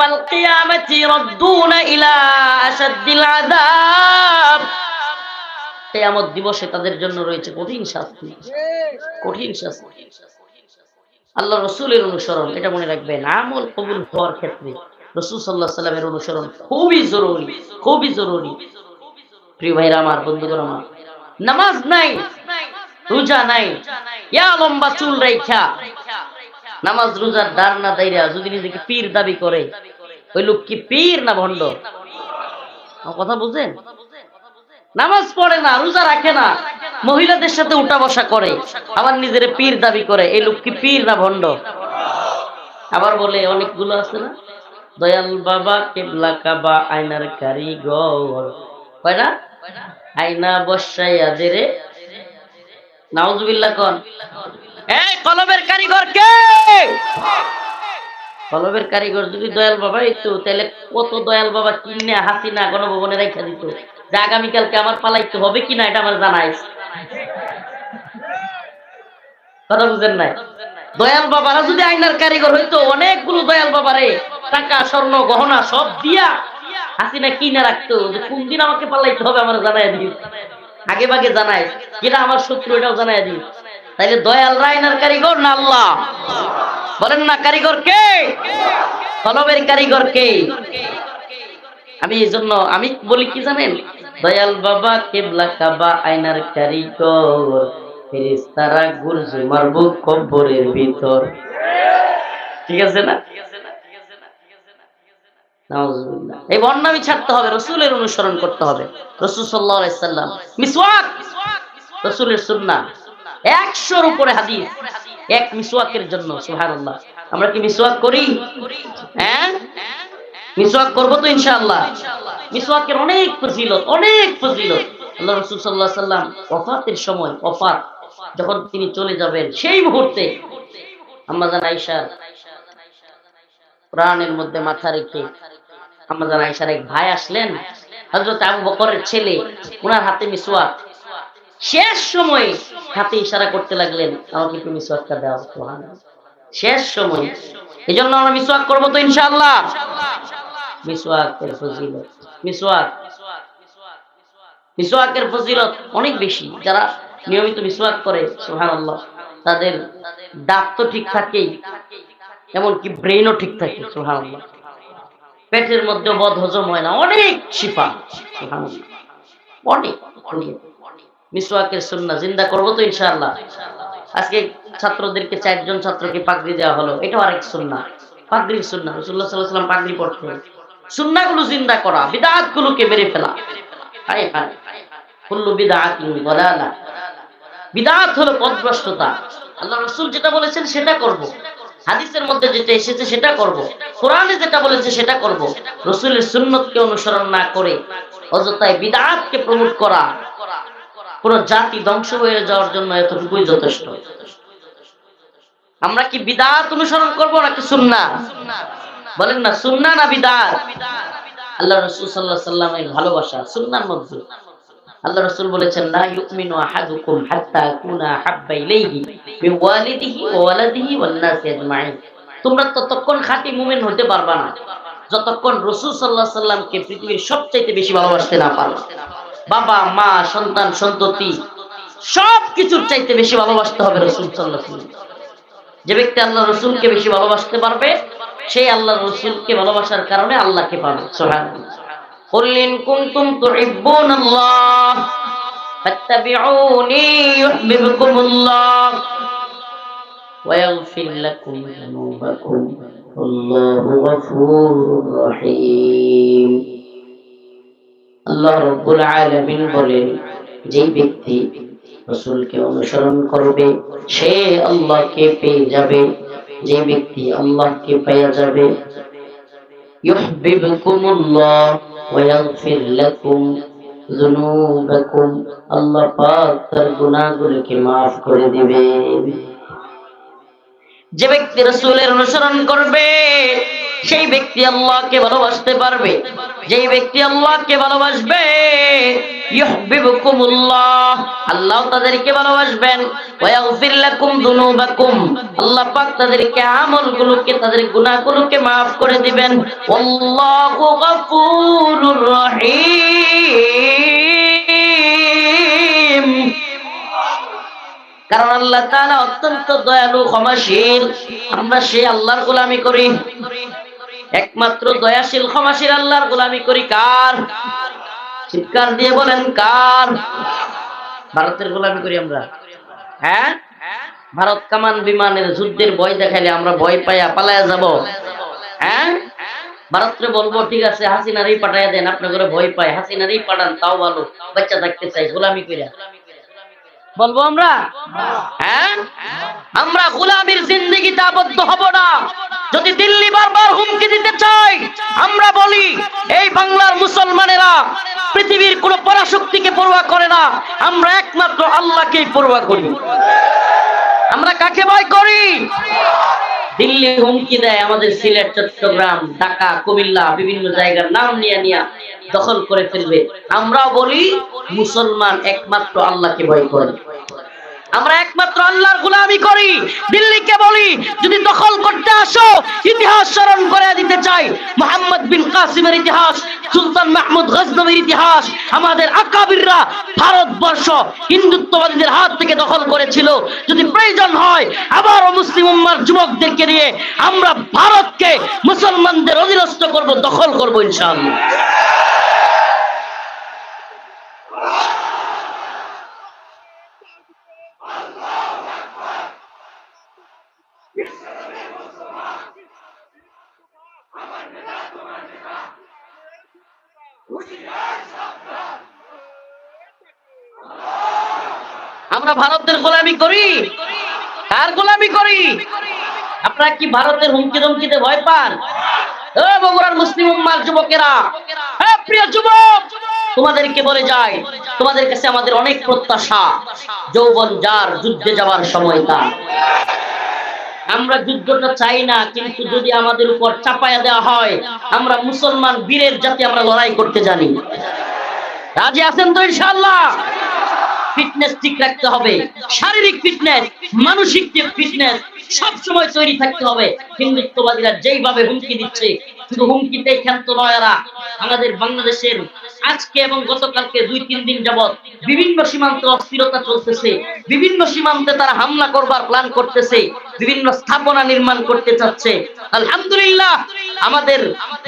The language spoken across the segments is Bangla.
ইয়াউমাল কিয়ামাতি রাদ্দুনা ইলা আশাদ্দিল আযাব। কিয়ামত দিবসে তাদের জন্য রয়েছে কঠিন শাস্তি, কঠিন শাস্তি। আল্লাহ রাসূলের অনুসরণ, এটা মনে রাখবেন, আমল কবুল হওয়ার ক্ষেত্রে রাসূল সাল্লাল্লাহু আলাইহি সাল্লামের অনুসরণ খুবই জরুরি, খুবই জরুরি। প্রিয় ভাইরা আমার, বন্ধুগণ আমার, নামাজ নাই, রোজা নাই, ইয়া লম্বা চুল রাইখা নামাজ রোজার দাঁড় না দাইরা যদি নিজেকে পীর দাবি করে, ওই লোক কি পীর না ভণ্ড? কথা বুঝেন? নামাজ পড়ে না, রোজা রাখে না, মহিলাদের সাথে উঠা বসা করে, আবার নিজের পীর দাবি করে, এই লোক কি পীর না ভণ্ড? আবার বলে অনেকগুলো আছে না, দয়াল বাবা কেবলা কাবা আয়নার কারিগর, কয় না, আয়না বসাইয়া দেরে, নাউজুবিল্লাহ কোন। এই কলবের কারিগর কে? কলবের কারিগর যদি দয়াল বাবা হইতো, তাহলে কত দয়াল বাবা কিনে হাসিনা গণভবনে রেখা দিত, যে আগামীকালকে আমার পালাইতে হবে কিনা এটা আমার জানাই। কথা বুঝেন নাই? দয়াল বাবারা যদি আয়নার কারিগর হইতো, অনেকগুলো দয়াল বাবারে টাকা স্বর্ণ গহনা সব দিয়া হাসিনা কিনে রাখতো, যে কোন দিন আমাকে পালাইতে হবে আমার জানাই দিই, আগে ভাগে জানাই, যেটা আমার শত্রু এটাও জানাই দিই। তাইলে দয়াল আয়নার কারিগর না আল্লাহ? বলেন না, কারিগর কে? কলবের কারিগর কে? আমি এই জন্য আমি বলি কি জানেন, দয়াল বাবা কেবলা কাবা আয়নার কারিগর, ফেরেশতারা গুরজু মারবো কবরের ভিতর। ঠিক আছে না? নাউজুবিল্লাহ। এই বর্ণামি ছাড়তে হবে, রাসূলের অনুসরণ করতে হবে। রাসূল সাল্লাল্লাহু আলাইহি সাল্লাম মিসওয়াক, রাসূলের সুন্নাহ, 100-র উপরে হাদিস এক মিসওয়াকের জন্য। সুবহানাল্লাহ। আমরা কি মিসওয়াক করি? হ্যাঁ, মিসওয়াক করব তো ইনশাআল্লাহ। মিসওয়াকের অনেক ফজিলত, অনেক ফজিলত। আল্লাহ রাসূল সাল্লাল্লাহু আলাইহি সাল্লাম ওফাতের সময়, ওফাত যখন তিনি চলে যাবেন, সেই মুহূর্তে আম্মা জান আয়েশা প্রাণের মধ্যে মাথা রেখে আম্মা জান আয়েশার এক ভাই আসলেন, হযরত আবু বকরের ছেলে, ওনার হাতে মিসওয়াক। শেষ সময়ে হাতে ইশারা করতে লাগলেন, আমাকে একটু মিসওয়াকটা দাও। সুবহানাল্লাহ। শেষ সময়, এজন্য আমরা মিসওয়াক করব তো ইনশাআল্লাহ। মিসওয়াকের ফজিলত, মিসওয়াকের ফজিলত অনেক বেশি। যারা নিয়মিত মিসওয়াক করে, সুবহানাল্লাহ, তাদের দাঁত তো ঠিক থাকেই, এমনকি ব্রেইনও ঠিক থাকে। সুবহানাল্লাহ। পেটের মধ্যে বদ হজম হয় না, অনেক শিফা। সুবহানাল্লাহ। অনেক মিসওয়াকের সুন্নাহ জিন্দা করব তো ইনশাআল্লাহ। আজকে ছাত্রদেরকে 4 জন ছাত্রকে পাগড়ি দেওয়া হলো, এটাও আরেক সুন্নাহ, পাগড়ির সুন্নাহ। রাসূলুল্লাহ সাল্লাল্লাহু আলাইহি ওয়াসাল্লাম পাগড়ি পরতেন। সুন্নাহগুলো জিন্দা করা, বিদআতগুলোকে মেরে ফেলা। হায় হায়, কুল্লু বিদআতিন দালালা। বিদআত হলো পথভ্রষ্টতা। আল্লাহ রাসূল যেটা বলেছেন সেটা করব, হাদিসের মধ্যে যেটা এসেছে সেটা করব, কোরআনে যেটা বলেছে সেটা করব। রাসূলের সুন্নতকে অনুসরণ না করে অযথায় বিদআতকে প্রমোট করা, পুরো জাতি ধ্বংস হয়ে যাওয়ার জন্য এতটুকুই যথেষ্ট। আমরা কি বিদআত অনুসরণ করব নাকি সুন্নাহ? বলেন না, সুন্নাহ না বিদআত? আল্লাহ রাসূল সাল্লাল্লাহু আলাইহি ওয়াসাল্লামের ভালোবাসা সুন্নাহর মধ্যে। আল্লাহ রাসূল বলেছেন, লা ইউমিনু আহাদুকুম হাত্তা কুনা হাব্বা ইলাইহি মিন ওয়ালিদিহি ওয়া ওয়ালাদিহি ওয়ান নাসি আজমাইন। তোমরা ততক্ষণ খাঁটি মুমিন হতে পারবা না যতক্ষণ রাসূল সাল্লাল্লাহু আলাইহি ওয়াসাল্লামকে পৃথিবীর সবচাইতে বেশি ভালোবাসতে না পারবা। বাবা মা সন্তান সন্ততি সবকিছুর চাইতে বেশি ভালোবাসতে হবে রাসূল সাল্লাল্লাহু আলাইহি ওয়াসাল্লাম। যে ব্যক্তি আল্লাহ রাসূলকে বেশি ভালোবাসতে পারবে, সেই আল্লাহ রাসূলকে ভালোবাসার কারণে আল্লাহকে পাবে। সুবহানাল্লাহ। قل إن كنتم تحبون الله فاتبعوني يحببكم الله ويغفر لكم ذنوبكم والله غفور رحيم। আল্লাহ রাব্বুল আলামিন বলেন, যে ব্যক্তি রাসূলকে অনুসরণ করবে সে আল্লাহকে পেয়ে যাবে, যে ব্যক্তি আল্লাহকে পেয়ে যাবে, ইউহিব্বুকুমুল্লাহ ওয়া ইয়াগফির লাকুম যুনুবাকুম, আল্লাহ পাক তার গুনাহগুলোকে maaf করে দিবেন। যে ব্যক্তি রাসূলের অনুসরণ করবে সেই ব্যক্তি আল্লাহকে ভালোবাসতে পারবে। যেই ব্যক্তি আল্লাহকে ভালোবাসবে ইউহিব্বুকুমুল্লাহ, আল্লাহ তাদেরকে ভালোবাসবেন। ওয়া ইয়াগফির লাকুম যুনুবাকুম, আল্লাহ পাক তাদেরকে আমলগুলোকে, তাদের গুনাহগুলোকে maaf করে দিবেন। আল্লাহু গফুরুর রহিম। কারণ আল্লাহ তাআলা অত্যন্ত দয়ালু, ক্ষমাশীল। আমরা সেই আল্লাহর গোলামি করি, একমাত্র দয়াশীল ক্ষমাশীল আল্লাহর গোলামি করি। কার? চিৎকার দিয়ে বলেন কার? ভারতের গোলামি করি আমরা। হ্যাঁ, ভারত কামান বিমানের যুদ্ধের ভয় দেখাইলে আমরা ভয় পাইয়া পালায়া যাব। হ্যাঁ, ভারতকে বলবো ঠিক আছে হাসিনারই পাঠাইয়া দেন, আপনার ঘরে ভয় পায়, হাসিনারই পাঠান তাও ভালো, বাচ্চা থাকতে চাই, গোলামি কইরা বলবো আমরা? হ্যাঁ, আমরা গোলামির জিন্দেগিতে আবদ্ধ হব না। যদি দিল্লি বারবার হুমকি দিতে চাই, আমরা বলি এই বাংলার মুসলমানেরা পৃথিবীর কোন পরাশক্তিকে পরোয়া করে না, আমরা একমাত্র আল্লাহকেই পরোয়া করি। আমরা কাকে ভয় করি? দিল্লি হুমকি দেয় আমাদের সিলেট, চট্টগ্রাম, ঢাকা, কুমিল্লা, বিভিন্ন জায়গার নাম নিয়ে নিয়ে দখল করে ফেলবে। আমরাও বলি মুসলমান একমাত্র আল্লাহকে ভয় করে, আমরা একমাত্র আল্লাহর গোলামি করি। দিল্লিকে বলি যদি দখল করতে আসো, ইতিহাস স্মরণ করে দিতে চাই, মুহাম্মদ বিন কাসিমের ইতিহাস, সুলতান মাহমুদ গজনবীর ইতিহাস। আমাদের আকাবিররা ভারতবর্ষ হিন্দুত্ববাদীদের হাত থেকে দখল করেছিল। যদি প্রয়োজন হয় আবারও মুসলিম উম্মার যুবকদেরকে নিয়ে আমরা ভারতকে মুসলমানদের অধীনস্থ করব, দখল করব ইনশাআল্লাহ। আমরা ভারতের গোলামি করি। কার গোলামি করি? আপনারা কি ভারতের হুমকি ধমকিতে ভয় পান? ও বগুড়ার মুসলিম উম্মার যুবকেরা, হে প্রিয় যুবক, তোমাদেরকে বলে যাই, তোমাদের কাছে আমাদের অনেক প্রত্যাশা। যৌবন যার, যুদ্ধে যাওয়ার সময় তার। আমরা যুদ্ধটা চাই না, কিন্তু যদি আমাদের উপর চাপায়া দেওয়া হয়, আমরা মুসলমান বীরের জাতি, আমরা লড়াই করতে জানি। রাজি আছেন তো ইনশাআল্লাহ? ফিটনেস ঠিক রাখতে হবে, শারীরিক ফিটনেস, মানসিক ফিটনেস সব সময় তৈরি থাকতে হবে। হিন্দুত্ববাদীরা যেইভাবে হুমকি দিচ্ছে, শুধু হুমকিতেই ক্ষান্ত নয় এরা। আমাদের বাংলাদেশের আজকে এবং গতকালকে 2-3 দিন যাবত বিভিন্ন সীমান্তে অস্থিরতা চলতেছে, বিভিন্ন সীমান্তে তারা হামলা করবার প্ল্যান করতেছে, বিভিন্ন স্থাপনা নির্মাণ করতে চাচ্ছে। আলহামদুলিল্লাহ, আমাদের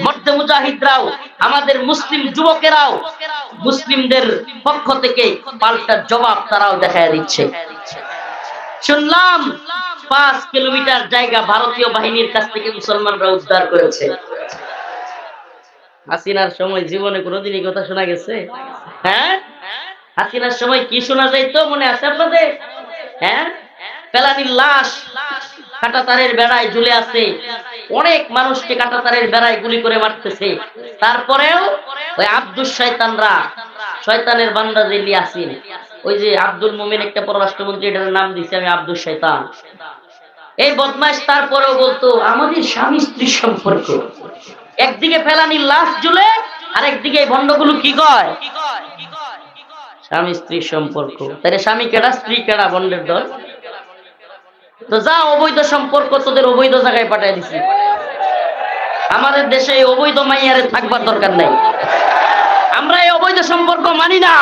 মর্দে মুজাহিদরাও, আমাদের মুসলিম যুবকেরাও মুসলিমদের পক্ষ থেকে পাল্টা জবাব তারাও দেখায় দিচ্ছে। শুনলাম 5 কিলোমিটার জায়গা ভারতীয় বাহিনীর কাছ থেকে মুসলমানরা উদ্ধার করেছে। হাসিনার সময় জীবনে কোনোদিনই কথা শোনা গেছে? হ্যাঁ, হাসিনার সময় কি শোনা যাইতো মনে আছে আপনাদের? হ্যাঁ, ফেলানির লাশ কাঁটাতারের বেড়ায় ঝুলে আছে, অনেক মানুষকে কাঁটাতারের বেড়ায় গুলি করে মারতেছে। তারপরেও ওই আব্দুল শয়তানরা, শয়তানের বান্দা যে ইয়াসিন, ওই যে আব্দুল মোমেন একটা পররাষ্ট্রমন্ত্রী, এটার নাম দিছে আমি আব্দুল শয়তান, এই বদমাইশ তারপরেও বলতো আমাদের স্বামী স্ত্রীর সম্পর্ক। একদিকে ফেলানির লাশ ঝুলে, আর একদিকে এই ভণ্ডগুলো কি কয় স্বামী স্ত্রীর সম্পর্ক। তাহলে স্বামী কেডা, স্ত্রী কেডা, ভণ্ডের দল? তো যা অবৈধ সম্পর্ক তোদের অবৈধ জায়গায় পাঠিয়ে দিছি। আমাদের দেশে এই অবৈধ মাইয়ারে থাকবার দরকার নাই। আমরা এই অবৈধ সম্পর্ক মানি না।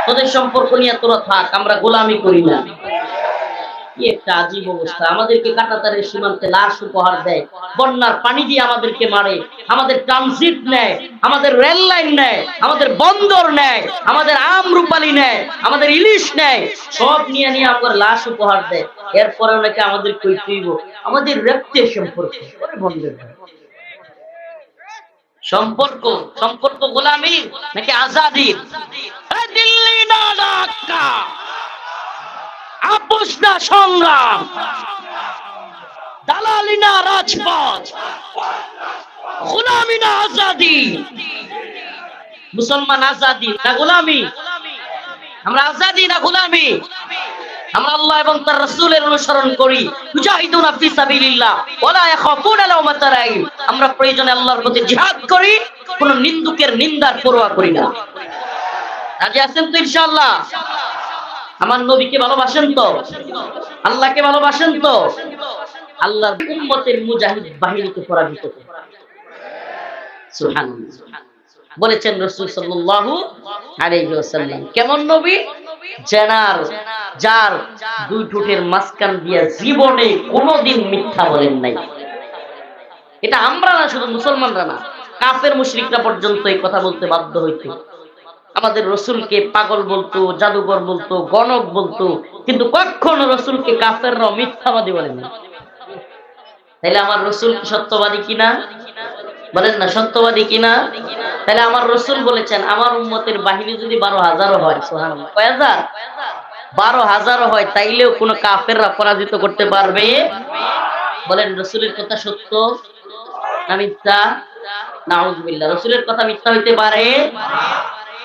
তোদের সম্পর্ক নিয়ে তোরা থাক, আমরা গোলামি করি না। কি একটা আজীব অবস্থা। আমাদেরকে কাঁটাতারের সীমান্তে লাশ উপহার দেয়, বন্যার পানি দিয়ে আমাদেরকে মারে, আমাদের ট্রানজিট নেয়, আমাদের রেল লাইন নেয়, আমাদের বন্দর নেয়, আমাদের আমরুপালি নেয়, আমাদের ইলিশ নেয়, সব নিয়ে নিয়ে আমাদের লাশ উপহার দেয়। এরপরে নাকি আমাদের কই তুইব আমাদের রক্তের সম্পর্ক। বন্ধের সম্পর্ক, সম্পর্ক গোলামি নাকি আজাদির? দিল্লি না ঢাকা, আপোষ না সংগ্রাম, দালালি না রাজপথ, গোলামি না আজাদি। মুসলমান আজাদি না গোলামি? আমরা আজাদি না গোলামি? আমরা আল্লাহ এবং তার রাসূলের অনুসরণ করি। মুজাহিদুনা ফি সাবিলিল্লাহ ওয়ালা ইয়াখাফুনা লাওমাতা লাইম। আমরা প্রয়োজনে আল্লাহর পথে জিহাদ করি, কোন নিন্দুকের নিন্দার পরোয়া করি না। রাজি আছেন তো ইনশাআল্লাহ? আমার নবীকে ভালোবাসেন তো? আল্লাহকে ভালোবাসেন তো? আল্লাহর উম্মতের মুজাহিদ বাহিনীকে পরাজিত করুন। সুবহানাল্লাহ। বলেছেন রাসূল সাল্লাল্লাহু আলাইহি ওয়াসাল্লাম, কেমন নবী? যার দুই ঠোঁটের মাঝখান দিয়ে জীবনে কোনোদিন মিথ্যা বলেন নাই। এটা আমরা না, শুধু মুসলমানরা না, কাফের মুশরিকরা পর্যন্ত এই কথা বলতে বাধ্য হইত। আমাদের রসুলকে পাগল বলতো, জাদুঘর বলতো, গণক বলতো, কিন্তু কখনো রসুলকে কাফেররা মিথ্যাবাদী বলেন না। তাইলে আমার রসুল কি সত্যবাদী কিনা? বলেন না, সত্যবাদী কিনা? তাহলে আমার রসুল বলেছেন, আমার উম্মতের বাহিনী যদি 12,000 হয়, সুবহানাল্লাহ, কয় হাজার? 12,000 হয়, তাইলেও কোন কাফেররা পরাজিত করতে পারবে? বলেন রসুলের কথা সত্য না মিথ্যা? নাউযুবিল্লাহ। রসুলের কথা মিথ্যা হইতে পারে?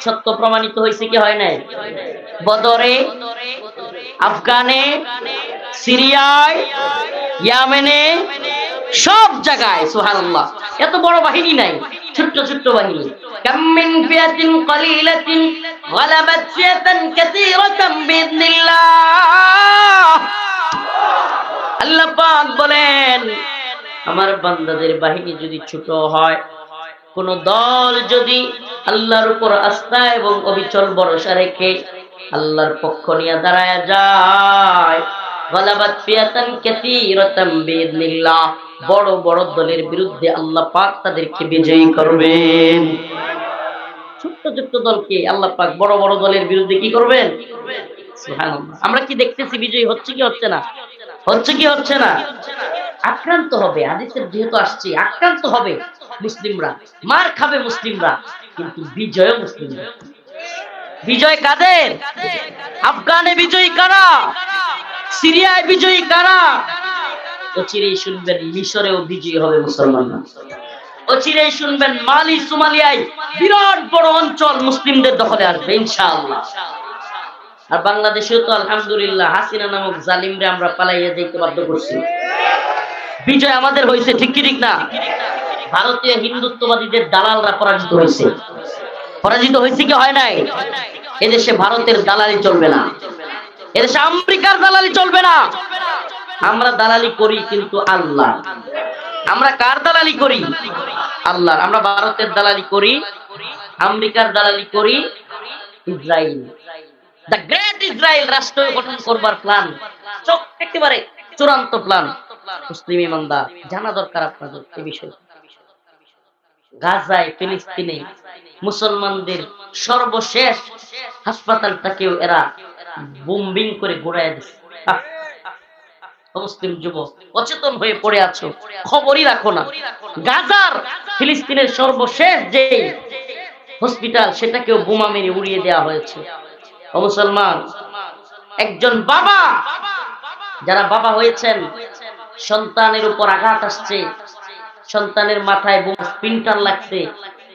সত্য প্রমাণিত হয়েছে কি হয় নাই? বদরে, আফগানে, সিরিয়ায়, ইয়ামেনে, সব জায়গায়। সুবহানাল্লাহ। এত বড় বাহিনী নাই, ছোট্ট ছোট্ট বাহিনী। কাম মিন ফিয়াতিন কালিলাতিন গালাবাত ফিয়াতান কাসীরাতান বিইذنিল্লাহ। আল্লাহ পাক বলেন, আমার বান্দাদের বাহিনী যদি ছোট হয়, কোন দল যদি আল্লাহর উপর আস্থা এবং অবিচল ভরসা রেখে আল্লাহর পক্ষ নিয়ে দাঁড়ায় যায়, গালাবাত ফিয়াতান কাসীরাতান বিইذنিল্লাহ, বড় বড় দলের বিরুদ্ধে আল্লাহ পাক তাদেরকে বিজয়ী করবেন। ছোট্ট ছোট্ট দলকে আল্লাহ পাক বড় বড় দলের বিরুদ্ধে কি করবেন? সুবহানাল্লাহ। আমরা কি দেখতেছি বিজয়ী হচ্ছে কি হচ্ছে না? হচ্ছে কি হচ্ছে না? আক্রান্ত হবে, হাদিসের যেহেতু আসছে, আক্রান্ত হবে মুসলিমরা, মার খাবে মুসলিমরা, কিন্তু বিজয় মুসলিমরা। বিজয় কাদের? আফগানে বিজয়ী কারা? সিরিয়ায় বিজয়ী কারা? অচিরেই শুনবেন মিশরেও বিজয়ী হবে মুসলমানরা। অচিরেই শুনবেন মালি, সোমালিয়ায় বিরাট বড় অঞ্চল মুসলিমদের দখলে আসবে ইনশাআল্লাহ। আর বাংলাদেশেও তো আলহামদুলিল্লাহ হাসিনা নামক জালিমরে আমরা পালাইয়া যেতে বাধ্য করছি। বিজয় আমাদের হয়েছে, ঠিক কি ঠিক না? ভারতীয় হিন্দুত্ববাদীদের দালালরা পরাজিত হয়েছে। পরাজিত হয়েছে কি হয় নাই? এদেশে ভারতের দালালি চলবে না, এদেশে আমেরিকার দালালি চলবে না। আমরা দালালি করি কিন্তু আল্লাহ। আমরা কার দালালি করি? আল্লাহর। আমরা ভারতের দালালি করি, আমেরিকার দালালি করি, ইসরায়েল, দ্য গ্রেট ইসরায়েল রাষ্ট্র গঠন করবার প্ল্যান, একেবারে চূড়ান্ত প্ল্যান। মুসলিম ইমানদার জানা দরকার আপনাদের এই বিষয়। গাজায়, ফিলিস্তিনে মুসলমানদের সর্বশেষ হাসপাতালটাকেও এরা বোম্বিং করে ঘুরায় দিচ্ছে। মুসলিম যুবক অচেতন হয়ে পড়ে আছো, খবরই রাখো না। গাজার, ফিলিস্তিনের সর্বশেষ যে হসপিটাল, সেটাকেও বোমা মেরে উড়িয়ে দেওয়া হয়েছে। ও মুসলমান, একজন বাবা, যারা বাবা হয়েছেন, সন্তানের উপর আঘাত আসছে, সন্তানের মাথায় বোমা স্প্লিন্টার লাগছে,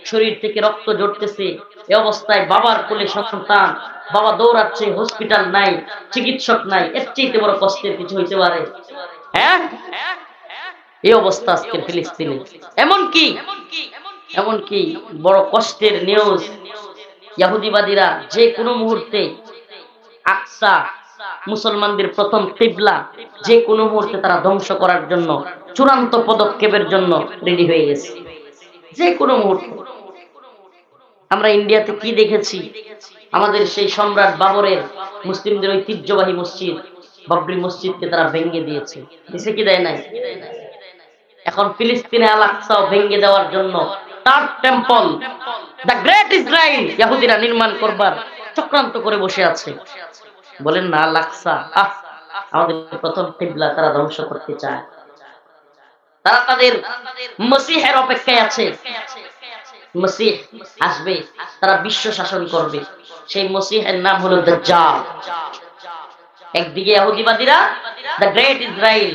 শরীর থেকে রক্ত ঝরতেছে, এই অবস্থায় বাবার কোলে সন্তান, বাবা দৌড়াচ্ছে, হসপিটাল নাই, চিকিৎসক নাই, এর চেয়ে বড় কষ্টের কিছু হইতে পারে? হ্যাঁ, এই অবস্থা আজকে ফিলিস্তিনে। এমনকি বড় কষ্টের নিউজ, ইহুদিবাদীরা যে কোনো মুহূর্তে আকসা, মুসলমানদের প্রথম কিবলা, যে কোনো মুহূর্তে তারা ধ্বংস করার জন্য চূড়ান্ত পদক্ষেপের জন্য রেডি হয়ে গেছে, যে কোনো মুহূর্তে। আমরা ইন্ডিয়াতে কি দেখেছি? আমাদের সেই সম্রাট বাবরের মুসলিমদের ঐতিহ্যবাহী মসজিদ বাবরি মসজিদকে তারা ভেঙে দিয়েছে, দিছে কি দেয় নাই? এখন ফিলিস্তিনে আল আকসাও ভেঙে দেওয়ার জন্য তার টেম্পল, দ্য গ্রেট ইসরায়েল, ইহুদিরা নির্মাণ করবার চক্রান্ত করে বসে আছে। বলেন না, আল আকসা, আমাদের প্রথম কিবলা, তারা ধ্বংস করতে চায়। তারা তাদের মসিহের অপেক্ষায় আছে। মসিহ আসবে, তারা বিশ্ব শাসন করবে। সেই মসিহের নাম হলো দাজ্জাল। একদিকে ইহুদিবাদীরা দ্য গ্রেট ইসরায়েল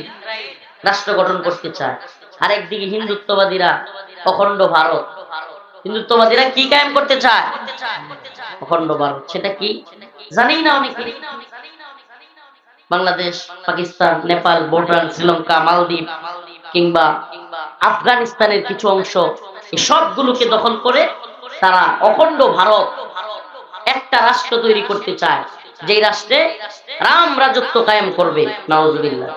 রাষ্ট্র গঠন করতে চায়, আর একদিকে হিন্দুত্ববাদীরা অখণ্ড ভারত। হিন্দুত্ববাদীরা কি কায়েম করতে চায়? অখণ্ড ভারত। সেটা কি জানেই না অনেকে। বাংলাদেশ, পাকিস্তান, নেপাল, ভুটান, শ্রীলঙ্কা, মালদ্বীপ কিংবা আফগানিস্তানের কিছু অংশ, এই সবগুলোকে দখল করে তারা অখণ্ড ভারত একটা রাষ্ট্র তৈরি করতে চায়, যেই রাষ্ট্রে রাম রাজত্ব কায়েম করবে, নাউজুবিল্লাহ,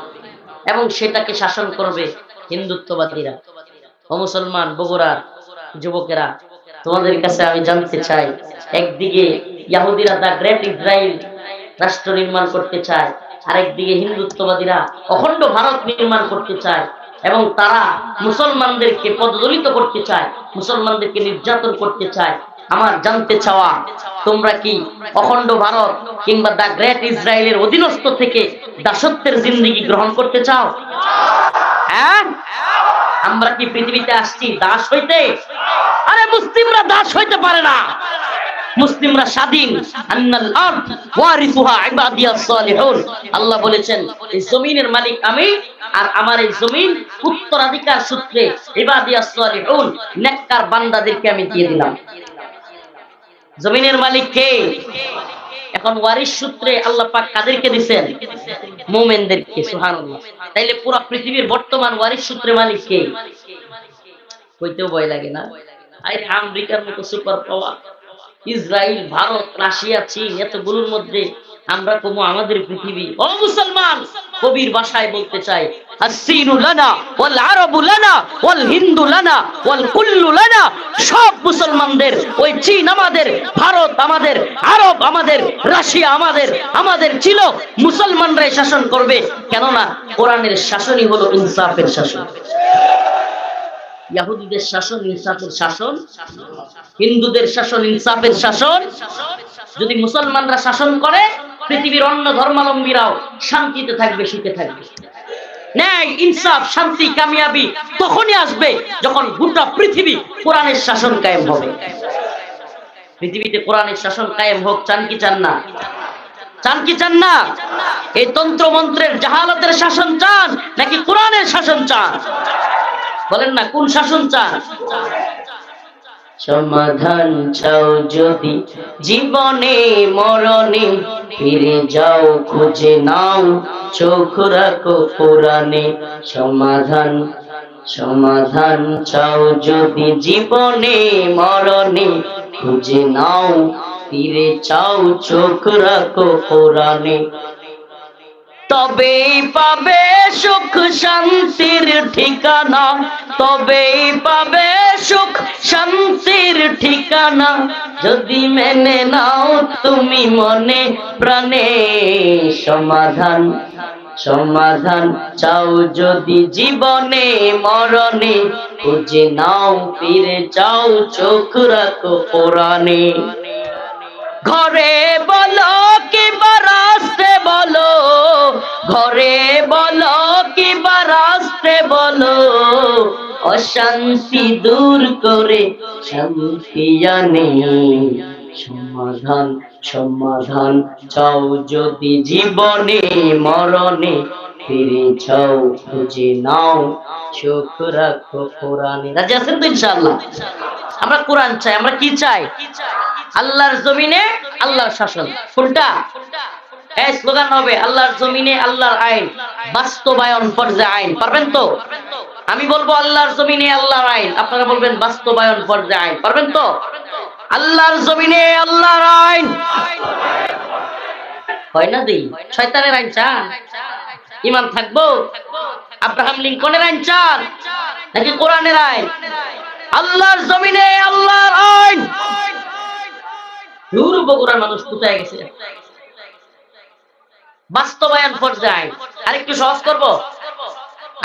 এবং সেটাকে শাসন করবে হিন্দুত্ববাদীরা। ও মুসলমান বগুড়ার যুবকেরা, তোমাদের কাছে আমি জানতে চাই, একদিকে ইহুদিরা দা গ্রেট ইসরায়েল রাষ্ট্র নির্মাণ করতে চায়, আরেকদিকে হিন্দুত্ববাদীরা অখণ্ড ভারত নির্মাণ করতে চায়, এবং তারা মুসলমানদেরকে পদদলিত করতে চায়, মুসলমানদেরকে নির্যাতন করতে চায়। আমার জানতে চাওয়া, তোমরা কি অখণ্ড ভারত কিংবা দা গ্রেট ইসরায়েলের অধীনস্থ থেকে দাসত্বের জিন্দেগি গ্রহণ করতে চাও? হ্যাঁ, আমরা কি পৃথিবীতে আসছি দাস হইতে? আরে মুসলিমরা দাস হইতে পারে না, মুসলিমরা স্বাধীন। আন্নাল আরদ ওয়ারিসুহা ইবাদিয়াস সালিহুন, আল্লাহ বলেছেন এই জমিনের মালিক আমি, আর আমার এই জমিন উত্তরাধিকার সূত্রে ইবাদিয়াস সালিহুন নেককার বান্দাদেরকে আমি দিয়ে দিলাম। জমিনের মালিক কে? এখন ওয়ারিস সূত্রে আল্লাহ পাক কাদেরকে দিবেন? মুমিনদেরকে। সুবহানাল্লাহ। তাইলে পুরো পৃথিবীর বর্তমান ওয়ারিস সূত্রে মালিক কে? কইতেও ভয় লাগে না? আরে আমেরিকার মতো super power, Israel, Bharat, Russia, চীন, এতগুলোর মধ্যে আমরা কমু আমাদের পৃথিবী। ও মুসলমান, কবির ভাষায় বলতে চাই, আসসিনু লানা ওয়াল আরাবু লানা ওয়াল হিন্দু লানা ওয়াল কুল্লু লানা, সব মুসলমানদের। ওই চীন আমাদের, ভারত আমাদের, আরব আমাদের, রাশিয়া আমাদের। আমাদের ছিল মুসলমানরাই শাসন করবে, কেননা কোরআনের শাসনই হলো ইনসাফের শাসন। ইহুদিদের শাসন ইনসাফের শাসন, হিন্দুদের শাসন ইনসাফের শাসন। যদি মুসলমানরা শাসন করে, পৃথিবীর অন্য ধর্মাবলম্বীরাও শান্তিতে থাকবে, সুখে থাকবে। ন্যায়, ইনসাফ, শান্তি, কামিয়াবি তখনই আসবে যখন গোটা পৃথিবী কোরআনের শাসন কায়েম হবে। পৃথিবীতে কোরআনের শাসন কায়েম হোক, চান কি চান না? চান কি চান না? এই তন্ত্র মন্ত্রের জাহালতের শাসন চান নাকি কোরআনের শাসন চান? বলেন না, কোন শাসন চান? সমাধান চাও যদি জীবনে মরণে, ফিরে যাও খুঁজে নাও, চোখ রাখো কোরআনে। সমাধান সমাধান চাও যদি জীবনে মরণে, খুঁজে নাও, ফিরে চাও, চোখ রাখো কোরআনে। তবেই পাবে সুখ শান্তির ঠিকানা, তবেই পাবে সুখ শান্তির ঠিকানা, যদি মেনে নাও তুমি মনে প্রাণে। সমাধান সমাধান চাও যদি জীবনে মরণে, খুঁজে নাও, ফিরে যাও, চোখ রাখো কোরআনে। ঘরে বলো কিংবা রাস্তে বলো, ঘরে বলো কিংবা রাস্তে বলো, অশান্তি দূর করে শান্তি আনে। সমাধান সমাধান চাও যদি জীবনে মরণে, ফিরে যাও, খুঁজে নাও, চোখ রাখো কোরআনে। রাজি আছেন তো ইনশাআল্লাহ? আমরা কোরআন চাই। আমরা কি চাই? আল্লাহর জমিনে আল্লাহর শাসন। কোনটা? এই স্লোগান হবে, আল্লাহর জমিনে আল্লাহর আইন, বাস্তবায়ন পর্যায়ে আইন। পারবেন তো? আমি বলবো আল্লাহর জমিনে আল্লাহর আইন, আপনারা বলবেন বাস্তবায়ন পর্যায়ে আইন। পারবেন তো? আল্লাহর জমিনে আল্লাহর আইন হয় না? দেই শয়তানের আইন চান? ইমান থাকবো? আব্রাহাম লিঙ্কনের আইন চান নাকি কোরআনের আইন? আল্লাহর জমিনে আল্লাহর আইন। বগুড়ার মানুষ কোথায় গেছে? বাস্তবায়ন পর্যায়ে। আরেকটু সহজ করব,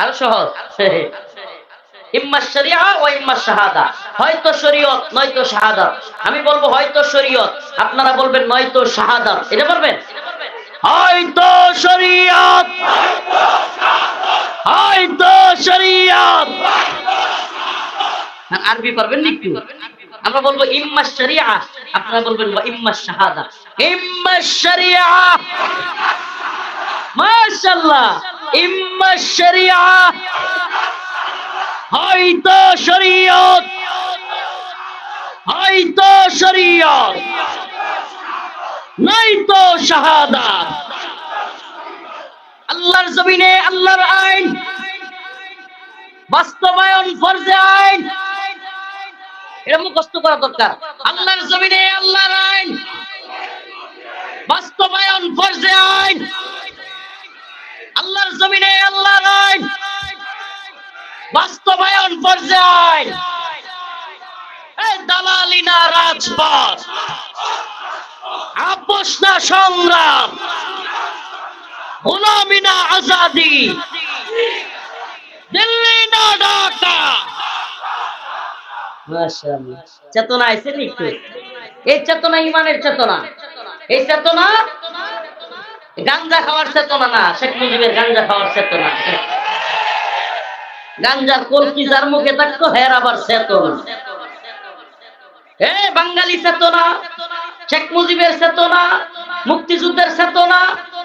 আরো সহজ। ইম্মা শরিয়া ও ইম্মা শাহাদা, হয়তো শরীয়ত নয়তো শাহাদাত। আমি বলবো হয়তো শরীয়ত, আপনারা বলবেন নয়তো শাহাদাত। এটা বলবেন, হয়তো শরীয়ত, হয়তো শরীয়ত। আরবি পারবেন নাকি? আমরা বলবো ইম্মা শরিয়া, আপনারা বলবেন ইম্মা শাহাদা। ইম্মা শরিয়া, মাশাআল্লাহ, ইম্মা শরিয়া, হয়তো শরীয়ত, হয়তো শরীয়ত, নয়তো শাহাদাত। আল্লাহর জমিনে আল্লাহর আইন বাস্তবায়ন ফরজে আইন, এটা মুখস্থ করা দরকার। আল্লাহর জমিনে আল্লাহর আইন বাস্তবায়ন ফরজে আইন, আল্লাহর জমিনে আল্লাহর আইন বাস্তবায়ন ফরজে আইন। এই দালালি না রাজপথ, আপোষ না সংগ্রাম, গোলামি না আজাদি, দিল্লি না ঢাকা। মাশাআল্লাহ, চেতনা আছে একটু। এই চেতনা ইমানের চেতনা। এই চেতনা গাঞ্জা খাওয়ার চেতনা না, শেখ মুজিবের গাঞ্জা খাওয়ার চেতনা। গাঞ্জার কলকি যার মুখে থাকতো হের আবার চেতনা। এ বাঙালি চেতনা, শেখ মুজিবের চেতনা, মুক্তিযুদ্ধের চেতনা,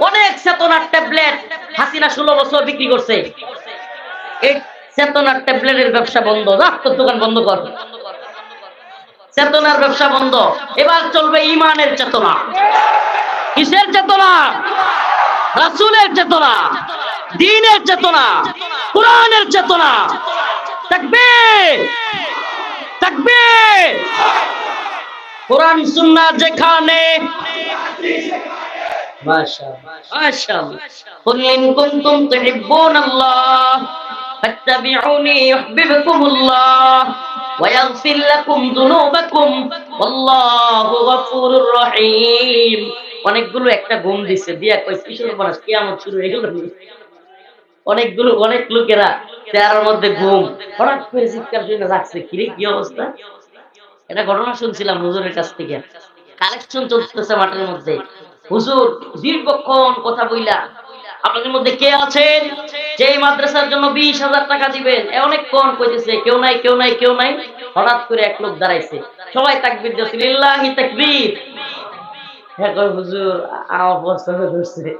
অনেক চেতনার ট্যাবলেট হাসিনা 16 বছর বিক্রি করছে। এই চেতনার ট্যাবলেটের ব্যবসা বন্ধ, তোর দোকান বন্ধ কর। চেতনার ব্যবসা বন্ধ, এবার চলবে ইমানের চেতনা। কিসের চেতনা? রাসূলের চেতনা, দ্বীনের চেতনা, কোরআনের চেতনা। তাকবীর, তাকবীর। কোরআন সুন্নাহ যেখানে, মাশাআল্লাহ মাশাআল্লাহ। কুল ইন কুনতুম তুহিব্বুনাল্লাহ ফাত্তাবিউনি ইউহিব্বুকুমুল্লাহ ওয়া ইয়াগফির লাকুম যুনুবাকুম ওয়াল্লাহু গফুরুর রহিম। অনেকগুলো একটা ঘুম দিছে, দিয়া কই কিশোর মানুষ কিয়ামত শুরু হয়ে গেল। অনেকগুলো অনেক লোকেরা চেহারার মধ্যে ঘুম, হঠাৎ করে চিৎকার শুনে রাখছে, কিরে কি অবস্থা? এটা ঘটনা শুনছিলাম হুজুরের কাছ থেকে। কালেকশন চলতেছে মাঠের মধ্যে। হুজুর দীর্ঘক্ষণ কথা বইলা, আপনাদের মধ্যে কে আছেন যে এই মাদ্রাসার জন্য 20,000 টাকা দিবেন? অনেকক্ষণ কইতেছে কেউ নাই, কেউ নাই, কেউ নাই। হঠাৎ করে এক লোক দাঁড়াইছে, সবাই তাকবীর দিয়েছে, লিল্লাহি তাকবীর। হ্যাঁ হুজুর আমার পছন্দ করছে।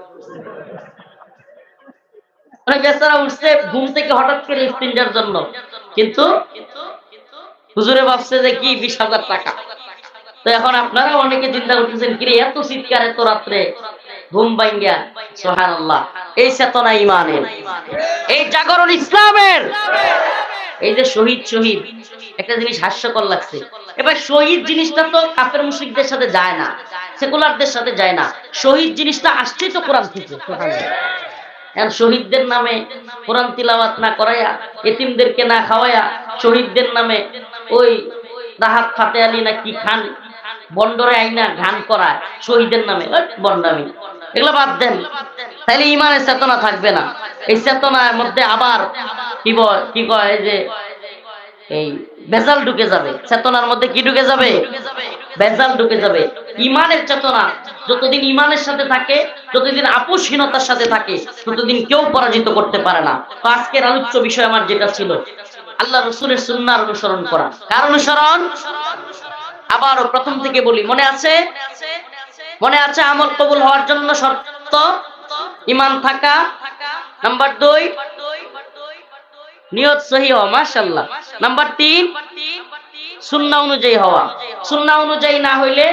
বেচারা উঠছে ঘুম থেকে হঠাৎ করে ইস্তিনজার জন্য, কিন্তু হুজুরে ভাবছে যে কি 20,000 টাকা। তো এখন আপনারা অনেকে চিন্তা করতেছেন, কিরে এত চিৎকার এত রাত্রে ঘুম ভাঙ্গা। সুবহানাল্লাহ, এই চেতনা ইমানের, এই জাগরণ ইসলামের। এই যে শহীদ শহীদ, একটা জিনিস হাস্যকর লাগছে। এবার শহীদ জিনিসটা তো কাফের মুশরিকদের সাথে যায় না, সেকুলারদের সাথে যায় না। শহীদ জিনিসটা আসছে তো কোরআন থেকে। সুবহানাল্লাহ, শহীদদের নামে কোরআন তিলাওয়াত না করায়া, এতিমদেরকে না খাওয়ায়া, শহীদদের নামে ওই রাহাত ফাতে আলী না কি খান বন্ডরে আইনা গান করায় শহীদের নামে, বন্ডামি। এগুলো বাদ দেন, তাইলে ইমানের চেতনা থাকবে না। এই চেতনার মধ্যে আবার কি কয় যে এই ভেজাল ঢুকে যাবে। চেতনার মধ্যে কি ঢুকে যাবে? ভেজাল ঢুকে যাবে। ইমানের চেতনা যতদিন ইমানের সাথে থাকে, যতদিন আপোষহীনতার সাথে থাকে, ততদিন কেউ পরাজিত করতে পারে না। তো আজকের আলোচ্য বিষয় আমার যেটা ছিল, আল্লাহ রাসূলের সুন্নাহর অনুসরণ করা। কার অনুসরণ? আবারও প্রথম থেকে বলি, মনে আছে? মনে আছে? আমল কবুল হওয়ার জন্য শর্ত ঈমান থাকা। নাম্বার 2 নিয়ত সহি হওয়া। মাশাআল্লাহ। নাম্বার 3 সুন্নাহ অনুযায়ী হওয়া। সুন্নাহ অনুযায়ী না হইলে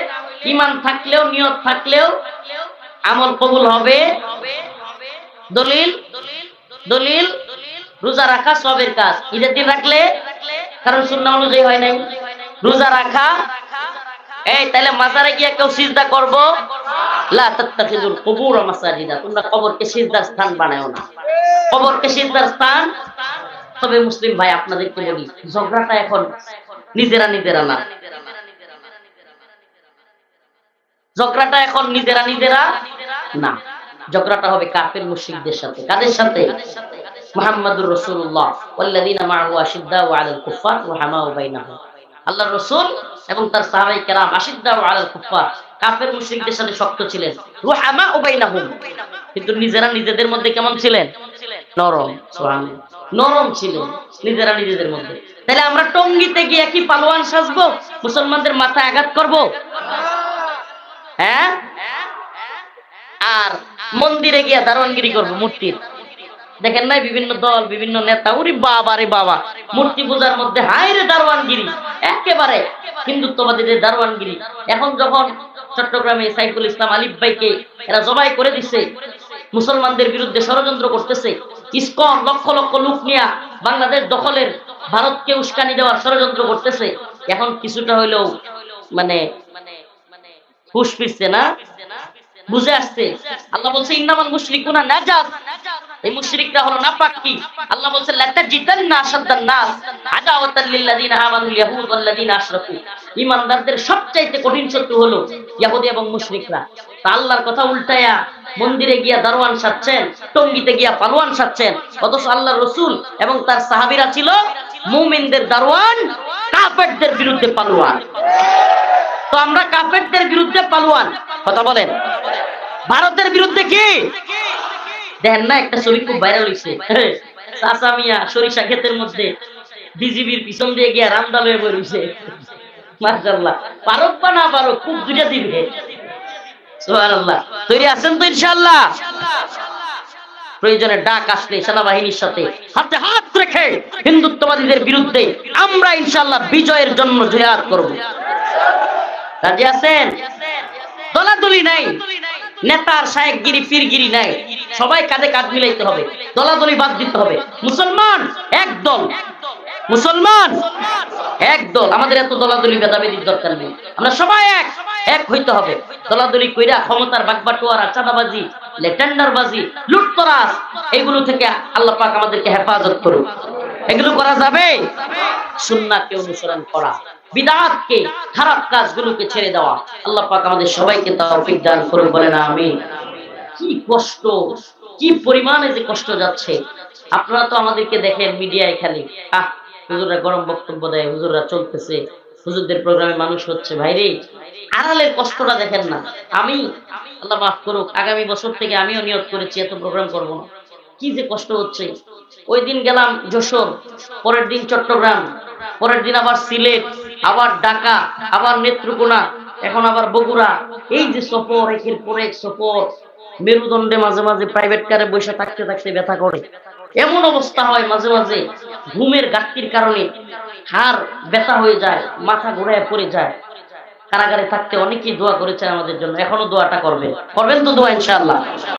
ঈমান থাকলেও নিয়ত থাকলেও আমল কবুল হবে। দলিল দলিল রোজা রাখা সবের কাজ, ঈদের দিন রাখলে, কারণ সুন্নাহ অনুযায়ী হয় নাই। রোজা রাখা, এই তাহলে মাজারে গিয়ে কেউ সিজদা করব? লা তাত্তাখিযুল কুবুর মাসাজিদা, তোমরা কবরকে সিজদার স্থান বানায়ো না। কবরকে সিজদার স্থান। তবে মুসলিম ভাই আপনাদেরকে বলি, ঝগড়াটা এখন নিজেরা নিজেরা না, ঝগড়াটা এখন নিজেরা নিজেরা না, ঝগড়াটা হবে কাফের মুশরিকদের সাথে। কাদের সাথে? মুহাম্মাদুর রাসূলুল্লাহ ওয়াল্লাযিনা মা'হু আশিদ্দাউ আলাল কুফফার রুহামাউ বাইনাহুম। আল্লাহর রাসূল এবং তার সাহাবায়ে কেরাম আশিদ্দাউ আলাল কুফফার, কাফের মুশরিকদের সাথে শক্ত ছিলেন, রুহামাউ বাইনাহুম, কিন্তু নিজেরা নিজেদের মধ্যে কেমন ছিলেন? নরম। সুবহানাল্লাহ, নরম ছিলেন নিজেরা নিজেদের মধ্যে। তাহলে আমরা টঙ্গিতে গিয়ে কি পালোয়ান সাজবো? মুসলমানদের মাথায় আঘাত করব? হ্যাঁ? আর মন্দিরে গিয়ে দারোয়ানগিরি করব মূর্তির? দেখেন নাই বিভিন্ন দল, বিভিন্ন নেতা, ওরে বাবা রে বাবা, মূর্তি পূজার মধ্যে হায় রে দারোয়ানগিরি, একেবারে হিন্দুত্ববাদীদের দারোয়ানগিরি। এখন যখন চট্টগ্রামে সাইফুল ইসলাম আলিফ ভাইকে এরা জবাই করে দিছে, মুসলমানদের বিরুদ্ধে ষড়যন্ত্র করতেছে। ইসকন লক্ষ লক্ষ লোক নিয়ে বাংলাদেশ দখলের, ভারতকে উস্কানি দেওয়ার ষড়যন্ত্র করতেছে। এখন কিছুটা হইলেও মানে হুশ ফিরছে না, বুঝে আসছে। আল্লাহ বলছে ইন্নামাল মুশরিকুনা নাজাস, এই মুশরিকরা হলো নাপাকি। আল্লাহ বলছে লাতাজিদান্না আশাদ্দান নাস আদাওয়াতাল লিল্লাযিনা আমানুল ইয়াহুদ ওয়াল্লাযিনা আশরাকু, ঈমানদারদের সবচাইতে কঠিন শত্রু হলো ইহুদি এবং মুশরিকরা। তা আল্লাহর কথা উল্টায়া মন্দিরে গিয়া দারোয়ান সাজছেন, টঙ্গিতে গিয়া পালোয়ান সাজছেন, অথচ আল্লাহর রাসূল এবং তার সাহাবীরা ছিল মুমিনদের দারোয়ান, কাফেরদের বিরুদ্ধে পালোয়ান। তো আমরা কাফেরদের বিরুদ্ধে পালোয়ান, কথা বলেন। ভারতের বিরুদ্ধে কি দেখেন না, একটা ছবি খুব ভাইরাল হইছে, চাচা মিয়া সরিষা ক্ষেতের মধ্যে বিজিবির পিছন দিয়ে গিয়া রামদা লয়ে বই রইছে। মাশাআল্লাহ, পারক বা না পারক খুব দুইটা দিবে। সুবহানাল্লাহ। তৈরি আছেন তো ইনশাআল্লাহ? প্রয়োজনে ডাক আসলে সেনাবাহিনীর সাথে হাতে হাত রেখে হিন্দুত্ববাদীদের বিরুদ্ধে আমরা ইনশাআল্লাহ বিজয়ের জন্য জিহাদ করব। রাজি আছেন? দলাদলি নাই, নেতার শায়েখগিরি পীরগিরি নাই, সবাই কাঁধে কাঁধ মিলাইতে হবে, দলাদলি বাদ দিতে হবে। মুসলমান এক দল, মুসলমান এক দল। আমাদের এত দলাদলি ভেদাভেদির দরকার নেই, আমরা সবাই এক এক হইতে হবে। দলাদলি কইরা ক্ষমতার বাগবাটোয়ারা, চাঁদাবাজি, টেন্ডারবাজি, লুটতরাজ, এগুলো থেকে আল্লাহ পাক আমাদেরকে হেফাজত করুক। এগুলো করা যাবে? সুন্নাহকে অনুসরণ করা, বিদআতকে, খারাপ কাজগুলোকে ছেড়ে দেওয়া। আল্লাহ পাক আমাদের সবাইকে তৌফিক দান করুন, বলেন আমিন। কি কষ্ট, কি পরিমাণে যে কষ্ট যাচ্ছে। আপনারা তো আমাদেরকে দেখেন মিডিয়ায় খালি হুজুররা গরম বক্তব্য দেয়, হুজুররা চলতেছে, হুজুরদের প্রোগ্রামে মানুষ হচ্ছে। ভাইরে আড়ালের কষ্টটা দেখেন না। আমি আল্লাহ মাফ করুক, আগামী বছর থেকে আমিও নিয়ত করেছি এত প্রোগ্রাম করব না। কি যে কষ্ট হচ্ছে। ওই দিন গেলাম যশোর, পরের দিন চট্টগ্রাম, পরের দিন আবার সিলেট, আবার ঢাকা, আবার নেত্রকোনা, এখন আবার বগুড়া। এই যে সফর, একের পর এক সফর, মেরুদণ্ডে মাঝে মাঝে প্রাইভেট কারে বসে থাকতে থাকতে ব্যথা করে। এমন অবস্থা হয় মাঝে মাঝে ঘুমের ঘাটতির কারণে হাড় ব্যথা হয়ে যায়, মাথা ঘুরায় পড়ে যায়। কারাগারে থাকতে অনেকেই দোয়া করেছেন আমাদের জন্য, এখনো দোয়াটা করবেন, করবেন তো দোয়া ইনশাআল্লাহ।